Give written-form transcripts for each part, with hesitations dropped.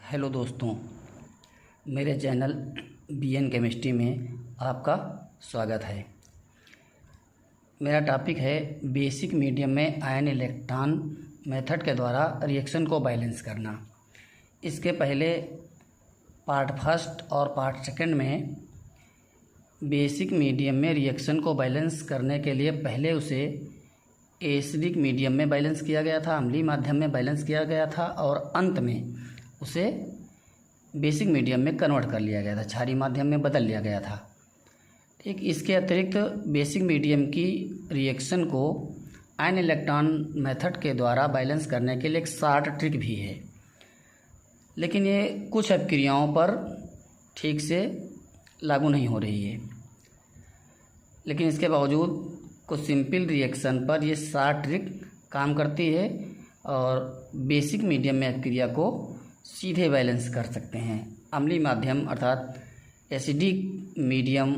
Hello दोस्तों, मेरे channel BN chemistry में आपका स्वागत है। मेरा टॉपिक है बेसिक मीडियम में आयन इलेक्ट्रॉन मेथड के द्वारा रिएक्शन को बैलेंस करना। इसके पहले पार्ट फर्स्ट और पार्ट सेकंड में बेसिक मीडियम में रिएक्शन को बैलेंस करने के लिए पहले उसे एसिडिक मीडियम में बैलेंस किया गया था, अम्लीय माध्यम में बैलेंस किया गया था और अंत में उसे बेसिक मीडियम में कन्वर्ट कर लिया गया था, क्षारीय माध्यम में बदल लिया गया था। ठीक, इसके अतिरिक्त बेसिक मीडियम की रिएक्शन को आयन इलेक्ट्रॉन मेथड के द्वारा बैलेंस करने के लिए एक शॉर्ट ट्रिक भी है, लेकिन ये कुछ अपक्रियाओं पर ठीक से लागू नहीं हो रही है। लेकिन इसके बावजूद कुछ सिंपल रिएक्शन पर ये शॉर्ट ट्रिक काम करती है और बेसिक मीडियम में अपक्रिया को सीधे बैलेंस कर सकते हैं। अम्लीय माध्यम अर्थात एसिडिक मीडियम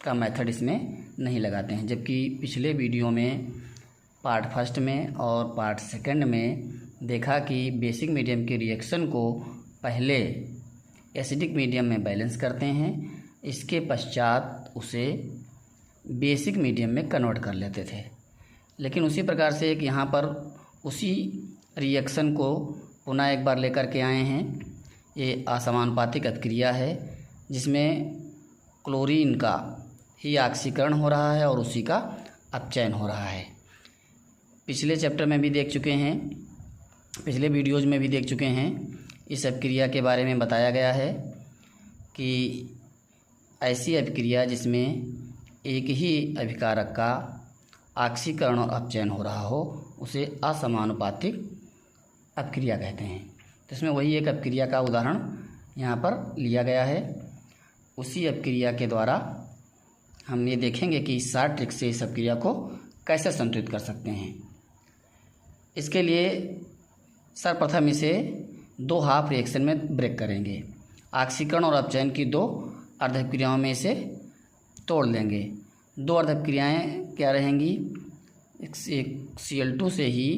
का मेथड इसमें नहीं लगाते हैं। जबकि पिछले वीडियो में पार्ट फर्स्ट में और पार्ट सेकंड में देखा कि बेसिक मीडियम की रिएक्शन को पहले एसिडिक मीडियम में बैलेंस करते हैं, इसके पश्चात उसे बेसिक मीडियम में कन्वर्ट कर लेते थे। लेकिन उसी प्रकार से एक यहाँ पर उसी रिएक्शन को पुनः एक बार लेकर के आए हैं। ये असमानुपातिक अभिक्रिया है जिसमें क्लोरीन का ही ऑक्सीकरण हो रहा है और उसी का अपचयन हो रहा है। पिछले चैप्टर में भी देख चुके हैं, पिछले वीडियोज़ में भी देख चुके हैं। इस अभिक्रिया के बारे में बताया गया है कि ऐसी अभिक्रिया जिसमें एक ही अभिकारक का ऑक्सीकरण और अपचयन हो रहा हो उसे असमानुपातिक अपक्रिया कहते हैं। तो इसमें वही एक अपक्रिया का उदाहरण यहाँ पर लिया गया है। उसी अपक्रिया के द्वारा हम ये देखेंगे कि इस शॉर्ट ट्रिक से इस अपक्रिया को कैसे संतुलित कर सकते हैं। इसके लिए सर्वप्रथम इसे दो हाफ रिएक्शन में ब्रेक करेंगे। ऑक्सीकरण और अपचयन की दो अर्ध अपक्रियाओं में इसे तोड़ लेंगे। दो अर्ध अपक्रियाएँ क्या रहेंगी? एक Cl2 से ही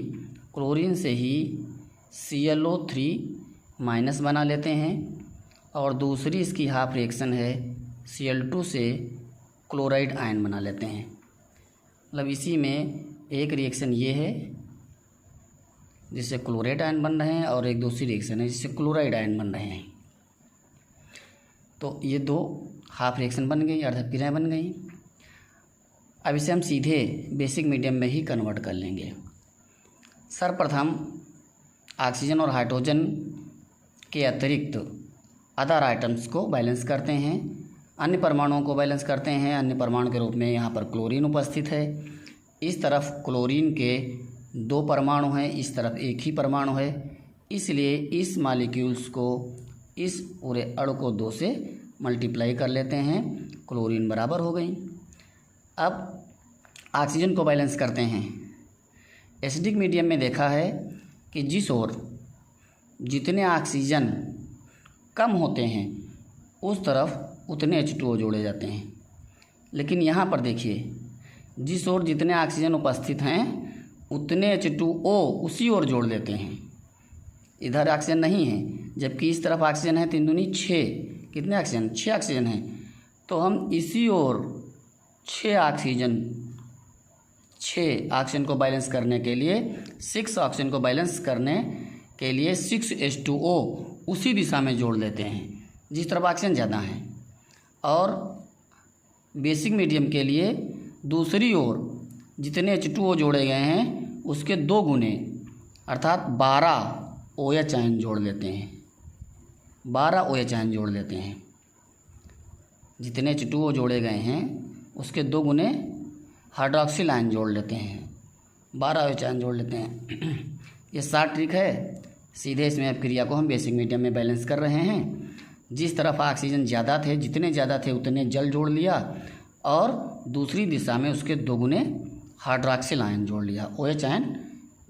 क्लोरीन से ही ClO3 माइनस बना लेते हैं और दूसरी इसकी हाफ रिएक्शन है Cl2 से क्लोराइड आयन बना लेते हैं। मतलब इसी में एक रिएक्शन ये है जिससे क्लोराइड आयन बन रहे हैं और एक दूसरी रिएक्शन है जिससे क्लोराइड आयन बन रहे हैं। तो ये दो हाफ रिएक्शन बन गई, अर्ध अपक्रियाएँ बन गई। अब इसे हम सीधे बेसिक मीडियम में ही कन्वर्ट कर लेंगे। सर्वप्रथम ऑक्सीजन और हाइड्रोजन के अतिरिक्त अदर आइटम्स को बैलेंस करते हैं, अन्य परमाणुओं को बैलेंस करते हैं। अन्य परमाणु के रूप में यहाँ पर क्लोरीन उपस्थित है। इस तरफ क्लोरीन के दो परमाणु हैं, इस तरफ एक ही परमाणु है, इसलिए इस मॉलिक्यूल्स को, इस पूरे अणु को 2 से मल्टीप्लाई कर लेते हैं। क्लोरीन बराबर हो गई। अब ऑक्सीजन को बैलेंस करते हैं। एसिडिक मीडियम में देखा है कि जिस ओर जितने ऑक्सीजन कम होते हैं उस तरफ उतने H2O जोड़े जाते हैं। लेकिन यहाँ पर देखिए, जिस ओर जितने ऑक्सीजन उपस्थित हैं उतने H2O उसी ओर जोड़ देते हैं। इधर ऑक्सीजन नहीं है, जबकि इस तरफ ऑक्सीजन है 3 दूनी 6। कितने ऑक्सीजन? 6 ऑक्सीजन हैं। तो हम इसी ओर 6 ऑक्सीजन को बैलेंस करने के लिए 6 ऑक्सीजन को बैलेंस करने के लिए 6H2O उसी दिशा में जोड़ लेते हैं जिस तरफ ऑक्सीजन ज़्यादा है। और बेसिक मीडियम के लिए दूसरी ओर जितने H2O जोड़े गए हैं उसके 2 गुने अर्थात 12 OH आयन जोड़ लेते हैं। 12 OH आयन जोड़ लेते हैं। जितने H2O जोड़े गए हैं उसके 2 गुने हाइड्रोक्सिल आयन जोड़ लेते हैं, 12 OH आयन जोड़ लेते हैं। ये शॉर्ट ट्रिक है। सीधे इसमें अपक्रिया को हम बेसिक मीडियम में बैलेंस कर रहे हैं। जिस तरफ ऑक्सीजन ज़्यादा थे, जितने ज़्यादा थे उतने जल जोड़ लिया और दूसरी दिशा में उसके 2 गुने हाइड्रोक्सिल आयन जोड़ लिया, OH आयन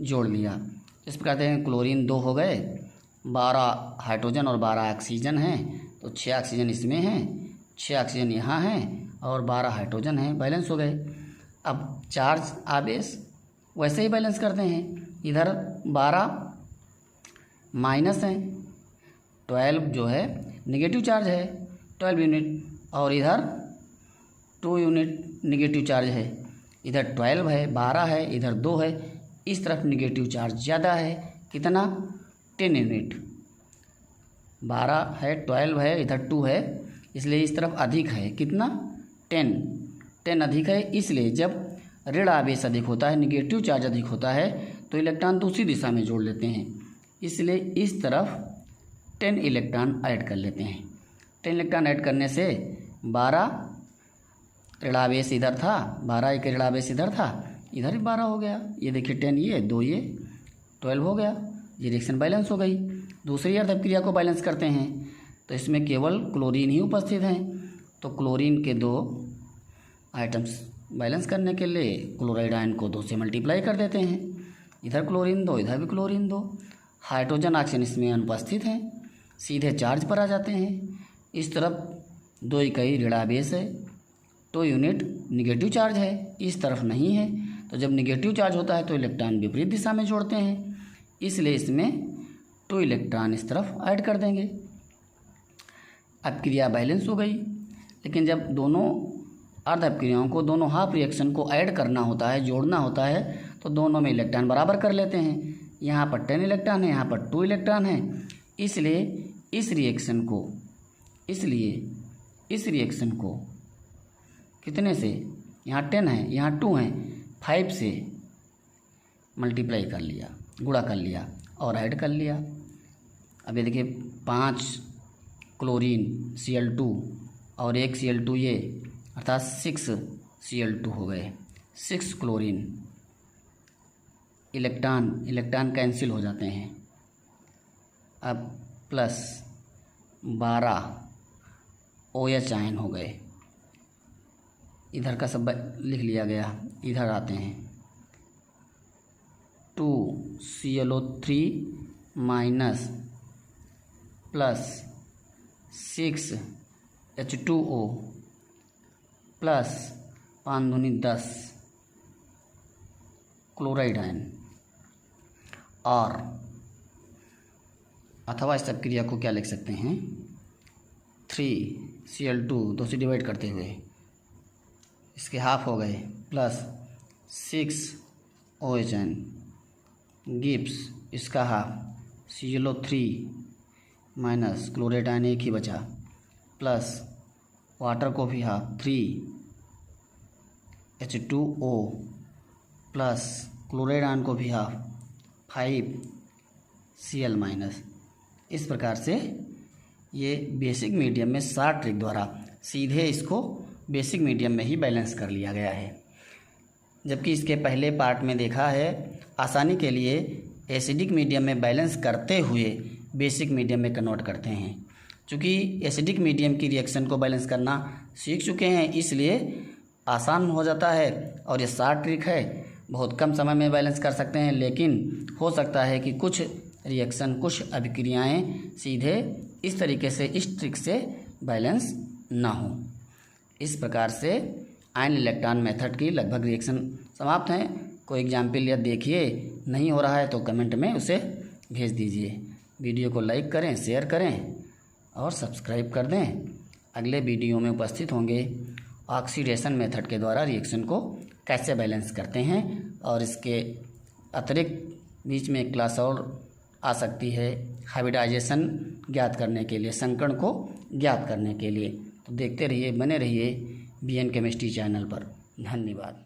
जोड़ लिया। इस प्रकार से क्लोरीन 2 हो गए, 12 हाइड्रोजन और 12 ऑक्सीजन हैं, तो 6 ऑक्सीजन इसमें हैं, 6 ऑक्सीजन यहाँ हैं और 12 हाइड्रोजन हैं, बैलेंस हो गए। अब चार्ज आवेश वैसे ही बैलेंस करते हैं। इधर 12 माइनस है 12 जो है नेगेटिव चार्ज है 12 यूनिट, और इधर 2 यूनिट नेगेटिव चार्ज है। इधर 12 है 12 है, इधर 2 है, इस तरफ नेगेटिव चार्ज ज़्यादा है, कितना 10 यूनिट। 12 है 12 है, इधर 2 है, इसलिए इस तरफ अधिक है, कितना 10 अधिक है। इसलिए जब ऋण आवेश अधिक होता है, नेगेटिव चार्ज अधिक होता है, तो इलेक्ट्रॉन दूसरी दिशा में जोड़ लेते हैं, इसलिए इस तरफ 10 इलेक्ट्रॉन ऐड कर लेते हैं। 10 इलेक्ट्रॉन ऐड करने से 12 ऋणावेश इधर था, 12 एक ऋणावेश इधर था, इधर भी 12 हो गया। ये देखिए 10 ये 2 ये 12 हो गया। ये रिएक्शन बैलेंस हो गई। दूसरी अर्ध अभिक्रिया को बैलेंस करते हैं तो इसमें केवल क्लोरीन ही उपस्थित हैं, तो क्लोरीन के 2 आइटम्स बैलेंस करने के लिए क्लोराइड आयन को 2 से मल्टीप्लाई कर देते हैं। इधर क्लोरीन 2, इधर भी क्लोरीन 2, हाइड्रोजन ऑक्सीजन इसमें अनुपस्थित हैं, सीधे चार्ज पर आ जाते हैं। इस तरफ 2 इकाई ऋणावेश है, 2 यूनिट निगेटिव चार्ज है, इस तरफ नहीं है। तो जब निगेटिव चार्ज होता है तो इलेक्ट्रॉन विपरीत दिशा में जोड़ते हैं, इसलिए इसमें 2 इलेक्ट्रॉन इस तरफ ऐड कर देंगे। अभिक्रिया बैलेंस हो गई। लेकिन जब दोनों अर्ध अभिक्रियाओं को, दोनों हाफ रिएक्शन को ऐड करना होता है, जोड़ना होता है, तो दोनों में इलेक्ट्रॉन बराबर कर लेते हैं। यहाँ पर 10 इलेक्ट्रॉन है, यहाँ पर 2 इलेक्ट्रॉन है, इसलिए इस रिएक्शन को कितने से, यहाँ 10 है, यहाँ 2 है, 5 से मल्टीप्लाई कर लिया, गुणा कर लिया और ऐड कर लिया। अब ये देखिए 5 क्लोरीन Cl2 और 1 Cl2 ये, अर्थात 6 Cl2 हो गए, 6 क्लोरीन। इलेक्ट्रॉन कैंसिल हो जाते हैं। अब प्लस 12 OH आयन हो गए। इधर का सब लिख लिया गया, इधर आते हैं 2 ClO3 minus plus 6 H2O plus 5 दूनी 10 क्लोराइड आयन, और अथवा इस अभिक्रिया को क्या लिख सकते हैं 3 Cl2 2 से डिवाइड करते हुए इसके हाफ हो गए, प्लस 6 OH आयन गिब्स इसका half, ClO3 minus chloride ion एक ही बचा, प्लस वाटर को भी half 3 H2O plus chloride ion को भी हाफ 5 Cl माइनस। इस प्रकार से ये बेसिक मीडियम में शॉर्ट ट्रिक द्वारा सीधे इसको बेसिक मीडियम में ही बैलेंस कर लिया गया है। जबकि इसके पहले पार्ट में देखा है आसानी के लिए एसिडिक मीडियम में बैलेंस करते हुए बेसिक मीडियम में कन्वर्ट करते हैं। चूँकि एसिडिक मीडियम की रिएक्शन को बैलेंस करना सीख चुके हैं, इसलिए आसान हो जाता है और ये शॉर्ट ट्रिक है, बहुत कम समय में बैलेंस कर सकते हैं। लेकिन हो सकता है कि कुछ रिएक्शन, कुछ अभिक्रियाएं सीधे इस तरीके से, इस ट्रिक से बैलेंस ना हो। इस प्रकार से आयन इलेक्ट्रॉन मेथड की लगभग रिएक्शन समाप्त हैं। कोई एग्जाम्पल या देखिए, नहीं हो रहा है तो कमेंट में उसे भेज दीजिए। वीडियो को लाइक करें, शेयर करें और सब्सक्राइब कर दें। अगले वीडियो में उपस्थित होंगे ऑक्सीडेशन मेथड के द्वारा रिएक्शन को कैसे बैलेंस करते हैं, और इसके अतिरिक्त बीच में एक क्लास और आ सकती है हाइब्रिडाइजेशन ज्ञात करने के लिए, संकरण को ज्ञात करने के लिए। तो देखते रहिए, बने रहिए BN केमिस्ट्री चैनल पर। धन्यवाद।